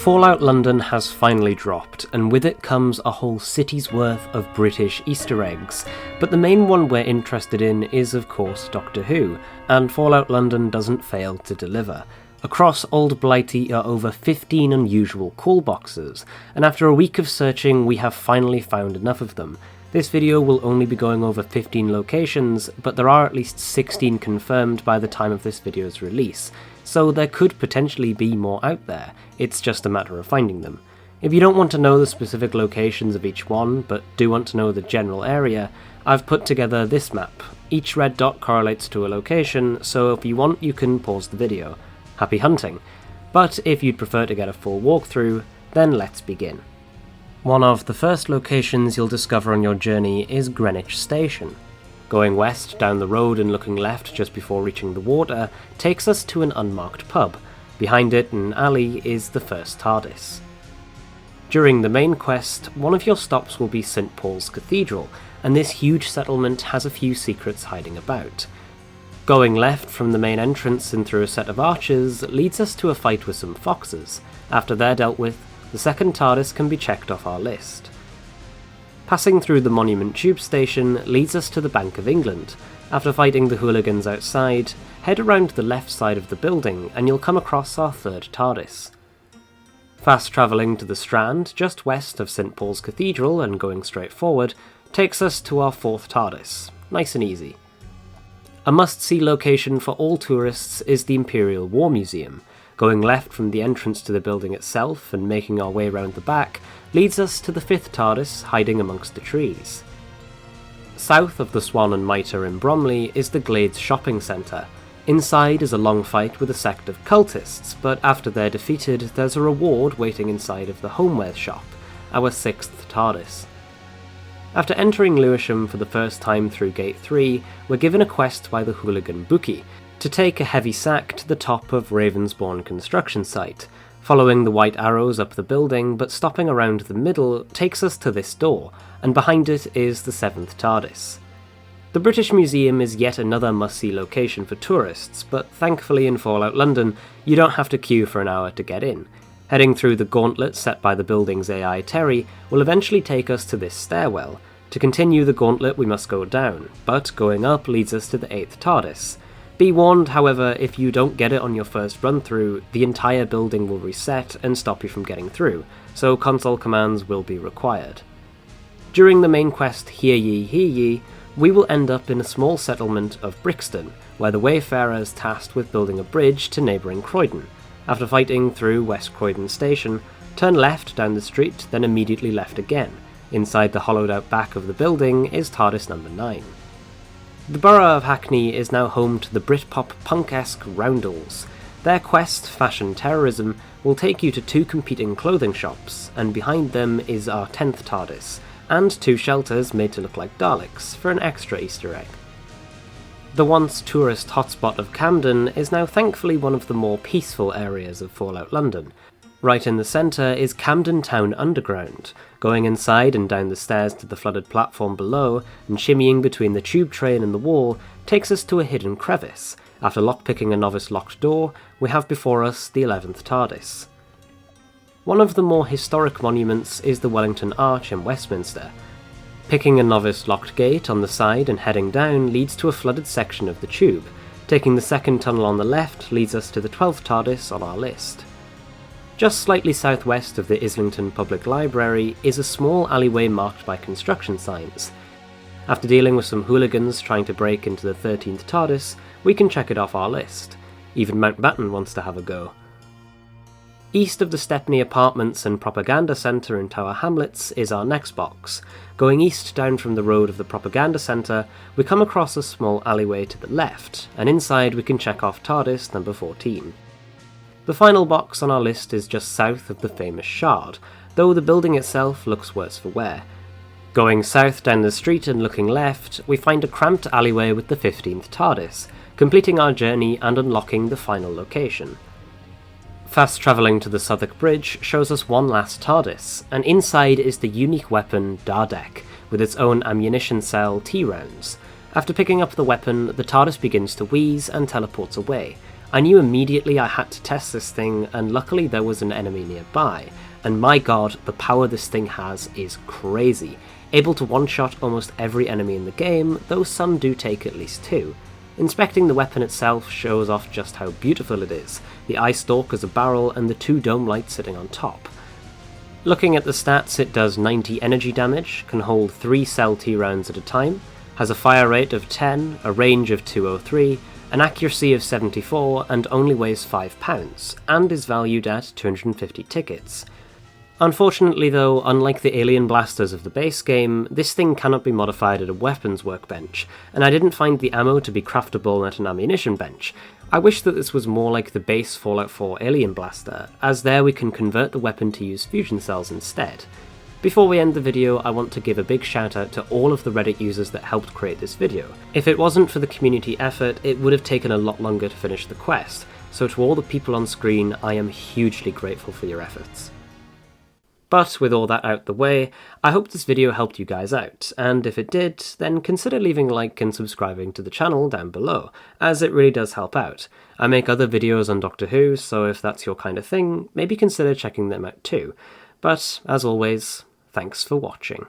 Fallout London has finally dropped, and with it comes a whole city's worth of British Easter eggs, but the main one we're interested in is of course Doctor Who, and Fallout London doesn't fail to deliver. Across Ol Blighty are over 15 unusual call boxes, and after a week of searching we have finally found enough of them. This video will only be going over 15 locations, but there are at least 16 confirmed by the time of this video's release, so there could potentially be more out there, it's just a matter of finding them. If you don't want to know the specific locations of each one, but do want to know the general area, I've put together this map. Each red dot correlates to a location, so if you want you can pause the video. Happy hunting! But if you'd prefer to get a full walkthrough, then let's begin. One of the first locations you'll discover on your journey is Greenwich Station. Going west down the road and looking left just before reaching the water takes us to an unmarked pub. Behind it in an alley is the first TARDIS. During the main quest, one of your stops will be St Paul's Cathedral, and this huge settlement has a few secrets hiding about. Going left from the main entrance and through a set of arches leads us to a fight with some foxes. After they're dealt with, the second TARDIS can be checked off our list. Passing through the Monument Tube Station leads us to the Bank of England. After fighting the hooligans outside, head around the left side of the building and you'll come across our third TARDIS. Fast travelling to the Strand, just west of St Paul's Cathedral and going straight forward, takes us to our fourth TARDIS. Nice and easy. A must-see location for all tourists is the Imperial War Museum. Going left from the entrance to the building itself and making our way round the back leads us to the fifth TARDIS hiding amongst the trees. South of the Swan and Mitre in Bromley is the Glades Shopping Centre. Inside is a long fight with a sect of cultists, but after they're defeated there's a reward waiting inside of the Homeware shop, our sixth TARDIS. After entering Lewisham for the first time through Gate 3, we're given a quest by the hooligan Bookie to take a heavy sack to the top of Ravensbourne construction site. Following the white arrows up the building, but stopping around the middle, takes us to this door, and behind it is the seventh TARDIS. The British Museum is yet another must-see location for tourists, but thankfully in Fallout London, you don't have to queue for an hour to get in. Heading through the gauntlet set by the building's AI Terry will eventually take us to this stairwell. To continue the gauntlet we must go down, but going up leads us to the eighth TARDIS. Be warned, however, if you don't get it on your first run-through, the entire building will reset and stop you from getting through, so console commands will be required. During the main quest Hear Ye, we will end up in a small settlement of Brixton, where the Wayfarer is tasked with building a bridge to neighbouring Croydon. After fighting through West Croydon Station, turn left down the street, then immediately left again. Inside the hollowed-out back of the building is TARDIS number 9. The borough of Hackney is now home to the Britpop punk-esque Roundels. Their quest, Fashion Terrorism, will take you to two competing clothing shops, and behind them is our 10th TARDIS, and two shelters made to look like Daleks for an extra Easter egg. The once tourist hotspot of Camden is now thankfully one of the more peaceful areas of Fallout London. Right in the centre is Camden Town Underground. Going inside and down the stairs to the flooded platform below, and shimmying between the tube train and the wall, takes us to a hidden crevice. After lockpicking a novice locked door, we have before us the 11th TARDIS. One of the more historic monuments is the Wellington Arch in Westminster. Picking a novice locked gate on the side and heading down leads to a flooded section of the tube. Taking the second tunnel on the left leads us to the 12th TARDIS on our list. Just slightly southwest of the Islington Public Library is a small alleyway marked by construction signs. After dealing with some hooligans trying to break into the 13th TARDIS, we can check it off our list. Even Mountbatten wants to have a go. East of the Stepney Apartments and Propaganda Centre in Tower Hamlets is our next box. Going east down from the road of the Propaganda Centre, we come across a small alleyway to the left, and inside we can check off TARDIS number 14. The final box on our list is just south of the famous Shard, though the building itself looks worse for wear. Going south down the street and looking left, we find a cramped alleyway with the 15th TARDIS, completing our journey and unlocking the final location. Fast travelling to the Southwark Bridge shows us one last TARDIS, and inside is the unique weapon Dardek, with its own ammunition cell T-rounds. After picking up the weapon, the TARDIS begins to wheeze and teleports away. I knew immediately I had to test this thing, and luckily there was an enemy nearby, and my god, the power this thing has is crazy, able to one-shot almost every enemy in the game, though some do take at least 2. Inspecting the weapon itself shows off just how beautiful it is, the eye stalk as a barrel and the 2 dome lights sitting on top. Looking at the stats, it does 90 energy damage, can hold 3 cell T rounds at a time, has a fire rate of 10, a range of 203, an accuracy of 74, and only weighs 5 pounds, and is valued at 250 tickets. Unfortunately though, unlike the alien blasters of the base game, this thing cannot be modified at a weapons workbench, and I didn't find the ammo to be craftable at an ammunition bench. I wish that this was more like the base Fallout 4 alien blaster, as there we can convert the weapon to use fusion cells instead. Before we end the video, I want to give a big shout out to all of the Reddit users that helped create this video. If it wasn't for the community effort, it would have taken a lot longer to finish the quest, so to all the people on screen, I am hugely grateful for your efforts. But with all that out the way, I hope this video helped you guys out, and if it did, then consider leaving a like and subscribing to the channel down below, as it really does help out. I make other videos on Doctor Who, so if that's your kind of thing, maybe consider checking them out too. But, as always, thanks for watching.